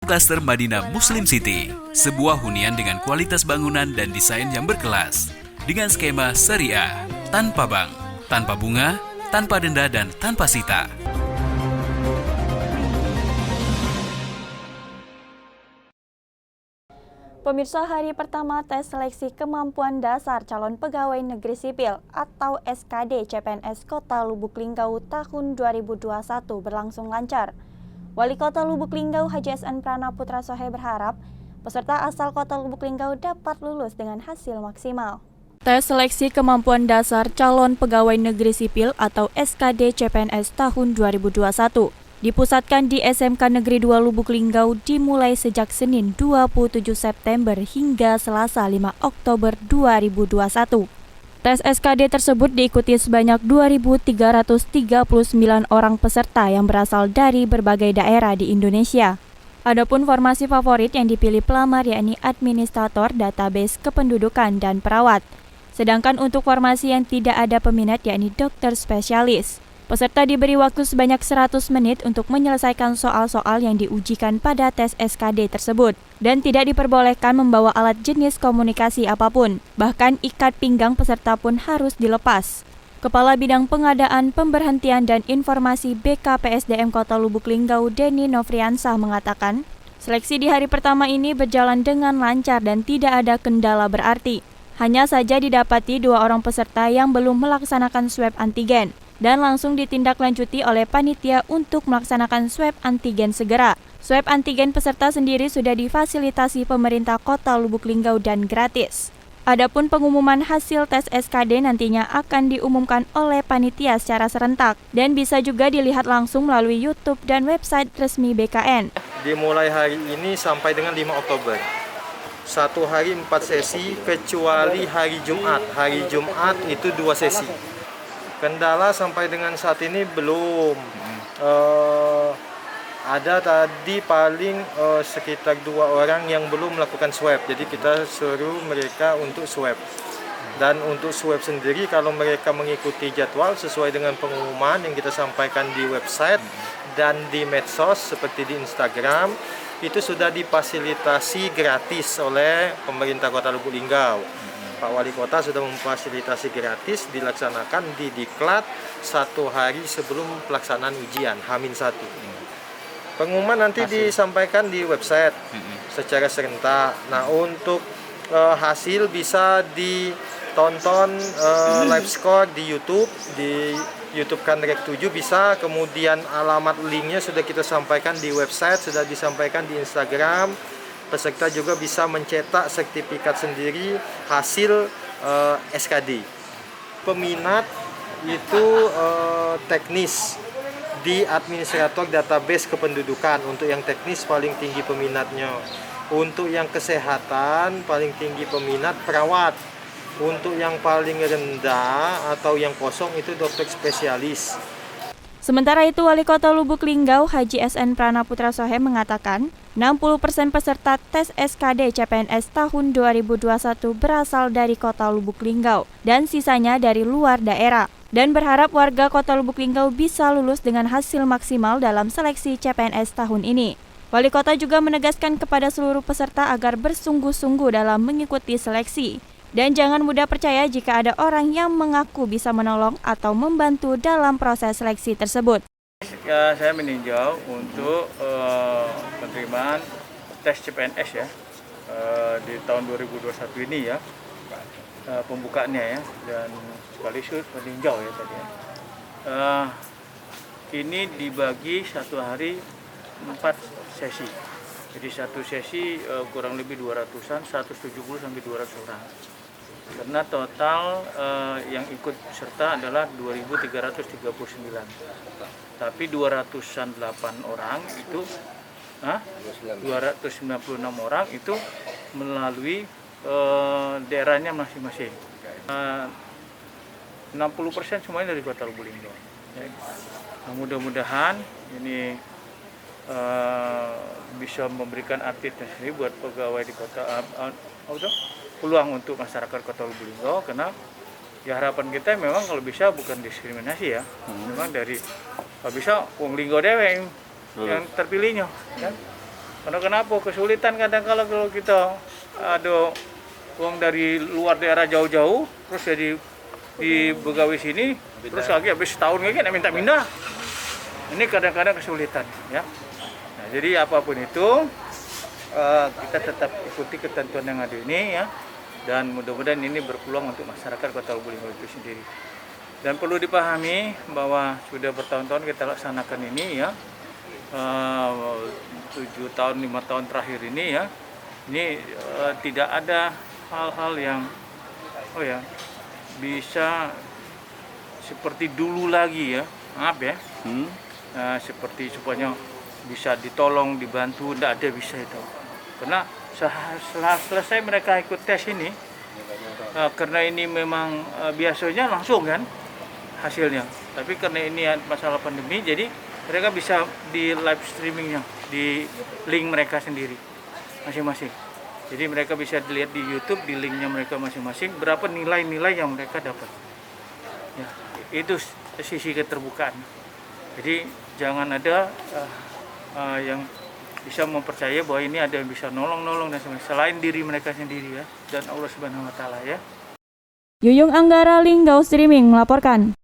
Klaster Madinah Muslim City, sebuah hunian dengan kualitas bangunan dan desain yang berkelas, dengan skema syariah, tanpa bank, tanpa bunga, tanpa denda, dan tanpa sita. Pemirsa, hari pertama tes seleksi kemampuan dasar calon pegawai negeri sipil atau SKD CPNS Kota Lubuk Linggau tahun 2021 berlangsung lancar. Wali Kota Lubuk Linggau Haji SN Pranaputra Sohe berharap peserta asal Kota Lubuk Linggau dapat lulus dengan hasil maksimal. Tes seleksi kemampuan dasar calon pegawai negeri sipil atau SKD CPNS tahun 2021 dipusatkan di SMK Negeri 2 Lubuk Linggau dimulai sejak Senin 27 September hingga Selasa 5 Oktober 2021. Tes SKD tersebut diikuti sebanyak 2.339 orang peserta yang berasal dari berbagai daerah di Indonesia. Adapun formasi favorit yang dipilih pelamar yakni administrator, database, kependudukan, dan perawat. Sedangkan untuk formasi yang tidak ada peminat yakni dokter spesialis. Peserta diberi waktu sebanyak 100 menit untuk menyelesaikan soal-soal yang diujikan pada tes SKD tersebut dan tidak diperbolehkan membawa alat jenis komunikasi apapun. Bahkan ikat pinggang peserta pun harus dilepas. Kepala Bidang Pengadaan, Pemberhentian dan Informasi BKPSDM Kota Lubuk Linggau Denny Novriansah mengatakan, seleksi di hari pertama ini berjalan dengan lancar dan tidak ada kendala berarti. Hanya saja didapati 2 orang peserta yang belum melaksanakan swab antigen dan langsung ditindaklanjuti oleh panitia untuk melaksanakan swab antigen segera. Swab antigen peserta sendiri sudah difasilitasi pemerintah Kota Lubuk Linggau dan gratis. Adapun pengumuman hasil tes SKD nantinya akan diumumkan oleh panitia secara serentak dan bisa juga dilihat langsung melalui YouTube dan website resmi BKN. Dimulai hari ini sampai dengan 5 Oktober. 1 hari 4 sesi kecuali hari Jumat. Hari Jumat itu 2 sesi. Kendala sampai dengan saat ini belum. Ada tadi paling sekitar 2 orang yang belum melakukan swab. Jadi kita suruh mereka untuk swab. Dan untuk swab sendiri kalau mereka mengikuti jadwal sesuai dengan pengumuman yang kita sampaikan di website dan di medsos seperti di Instagram, itu sudah difasilitasi gratis oleh pemerintah Kota Lubuk Linggau. Pak Wali Kota sudah memfasilitasi gratis dilaksanakan di Diklat 1 hari sebelum pelaksanaan ujian, H-1. Pengumuman nanti disampaikan di website secara serentak. Nah, untuk hasil bisa ditonton live score di YouTube Kanrek 7 bisa, kemudian alamat linknya sudah kita sampaikan di website, sudah disampaikan di Instagram. Peserta juga bisa mencetak sertifikat sendiri hasil SKD. Peminat itu teknis di administrator database kependudukan. Untuk yang teknis paling tinggi peminatnya. Untuk yang kesehatan paling tinggi peminat perawat. Untuk yang paling rendah atau yang kosong itu dokter spesialis. Sementara itu, Wali Kota Lubuk Linggau Haji SN Pranaputra Sohe mengatakan 60% peserta tes SKD CPNS tahun 2021 berasal dari Kota Lubuk Linggau dan sisanya dari luar daerah dan berharap warga Kota Lubuk Linggau bisa lulus dengan hasil maksimal dalam seleksi CPNS tahun ini. Wali Kota juga menegaskan kepada seluruh peserta agar bersungguh-sungguh dalam mengikuti seleksi. Dan jangan mudah percaya jika ada orang yang mengaku bisa menolong atau membantu dalam proses seleksi tersebut. Ya, saya meninjau untuk penerimaan tes CPNS ya di tahun 2021 ini ya, pembukaannya ya, dan sekaligus meninjau ya tadi ya. Ini dibagi 1 hari 4 sesi. Jadi 1 sesi kurang lebih 200-an, 170 sampai 200 orang. Karena total yang ikut peserta adalah 2.339. Tapi 208 orang itu 296 orang itu melalui daerahnya masing-masing. 60% semuanya dari Kota Lubuk Linggau. Nah, mudah-mudahan ini bisa memberikan arti tersendiri buat pegawai di kota peluang untuk masyarakat Kota Lubuk Linggau, karena ya harapan kita memang kalau bisa bukan diskriminasi ya, memang dari kalau bisa wong Linggau dewe yang terpilihnya kan. Karena kenapa? Kesulitan kadang kalau kita ada uang dari luar daerah jauh-jauh, terus jadi di Begawi sini, terus lagi habis setahun lagi nak minta pindah. Ini kadang-kadang kesulitan, ya. Nah, jadi apapun itu kita tetap ikuti ketentuan yang ada ini, ya. Dan mudah-mudahan ini berpeluang untuk masyarakat Kota Lubuk-Linggau itu sendiri. Dan perlu dipahami bahwa sudah bertahun-tahun kita laksanakan ini, ya. 7 tahun, 5 tahun terakhir ini, ya. Ini tidak ada hal-hal yang bisa seperti dulu lagi, ya. Maaf ya. Seperti supaya bisa ditolong, dibantu, tidak ada bisa itu. Karena setelah selesai mereka ikut tes ini, karena ini memang biasanya langsung kan hasilnya. Tapi karena ini masalah pandemi, jadi mereka bisa di live streamingnya, di link mereka sendiri masing-masing. Jadi mereka bisa dilihat di YouTube, di linknya mereka masing-masing, berapa nilai-nilai yang mereka dapat. Ya, itu sisi keterbukaan. Jadi jangan ada yang bisa mempercaya bahwa ini ada yang bisa nolong dan sebagainya selain diri mereka sendiri, ya, dan Allah Subhanahu wa taala, ya. Yuyung Anggara, Linggau Streaming melaporkan.